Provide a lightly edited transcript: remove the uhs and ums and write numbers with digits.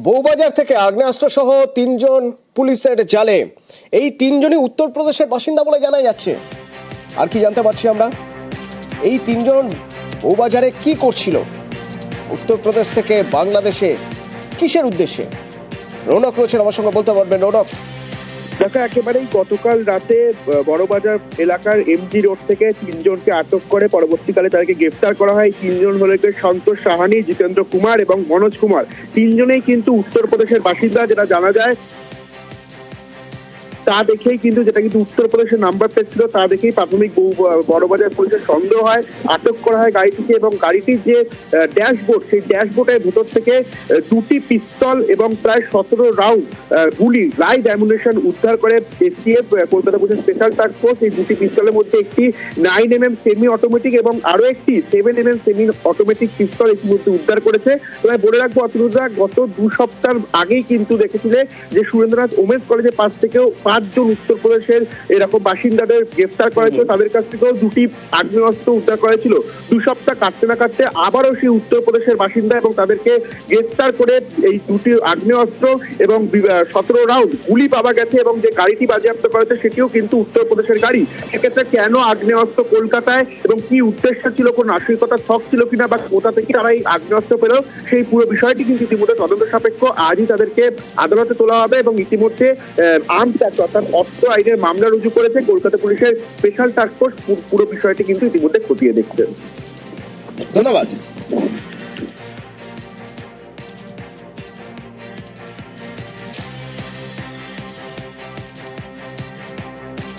বউবাজার থেকে আগ্নেয়াস্ত্র সহ তিনজন পুলিশের জালে। এই তিনজনই উত্তরপ্রদেশের বাসিন্দা বলে জানা যাচ্ছে। আর কি জানতে পারছি আমরা, এই তিনজন বউবাজারে কি করছিল, উত্তরপ্রদেশ থেকে বাংলাদেশে কিসের উদ্দেশ্যে? রৌনক রয়েছেন আমার সঙ্গে, বলতে পারবেন রৌনক? দেখো, একেবারেই গতকাল রাতে বড়বাজার এলাকার এমজি রোড থেকে তিনজনকে আটক করে পরবর্তীকালে তাদেরকে গ্রেফতার করা হয়। তিনজন হলো সন্তোষ সাহানি, জিতেন্দ্র কুমার এবং মনোজ কুমার। তিনজনেই কিন্তু উত্তরপ্রদেশের বাসিন্দা, যেটা জানা যায়। তা দেখেই কিন্তু, যেটা কিন্তু উত্তরপ্রদেশের নাম্বার প্লেট ছিল, তা দেখেই প্রাথমিক বড়বাজার পুলিশের সন্দেহ হয়, আটক করা হয় গাড়িটিকে। এবং গাড়িটির যে ড্যাশবোর্ড, সেই ড্যাশবোর্ডের ভেতর থেকে দুটি পিস্তল এবং প্রায় 17 রাউন্ড গুলি লাইভ অ্যামুনিশন উদ্ধার করে এসটিএফ, কলকাতা পুলিশের স্পেশাল টাস্ক ফোর্স। এই দুটি পিস্তলের মধ্যে একটি 9mm সেমি অটোমেটিক এবং আরো একটি 7mm সেমি অটোমেটিক পিস্তল ইতিমধ্যে উদ্ধার করেছে। তবে বলে রাখবো অতুলদা, গত 2 সপ্তাহ আগেই কিন্তু দেখেছিলে যে সুরেন্দ্রনাথ ওমেন্স কলেজের পাশ থেকেও 5 জন উত্তরপ্রদেশের এরকম বাসিন্দাদের গ্রেফতার করা হয়েছিল। তাদের কাছ থেকেও দুটি আগ্নেয়াস্ত্র উদ্ধার করা হয়েছিল। 2 সপ্তাহ কাটতে না কাটতে আবারও সেই উত্তরপ্রদেশের বাসিন্দা এবং তাদেরকে গ্রেফতার করে এই দুটি আগ্নেয়াস্ত্র এবং 17 রাউন্ড গুলি পাওয়া গেছে। এবং যে গাড়িটি বাজেয়াপ্ত করা হয়েছে সেটিও কিন্তু উত্তরপ্রদেশের গাড়ি। সেক্ষেত্রে কেন আগ্নেয়াস্ত্র কলকাতায় এবং কি উদ্দেশ্য ছিল, কোন নাশকতার ছক ছিল কিনা, বা কোথা থেকে তারা এই আগ্নেয়াস্ত্র পেল, সেই পুরো বিষয়টি কিন্তু ইতিমধ্যে তদন্ত সাপেক্ষ। আজই তাদেরকে আদালতে তোলা হবে এবং ইতিমধ্যে আর্মস অ্যাক্ট অর্থাৎ অস্ত্র আইনের মামলা রুজু করেছে কলকাতা পুলিশের স্পেশাল টাস্ক ফোর্স। পুরো বিষয়টি কিন্তু ইতিমধ্যে খতিয়ে দেখছে। ধন্যবাদ।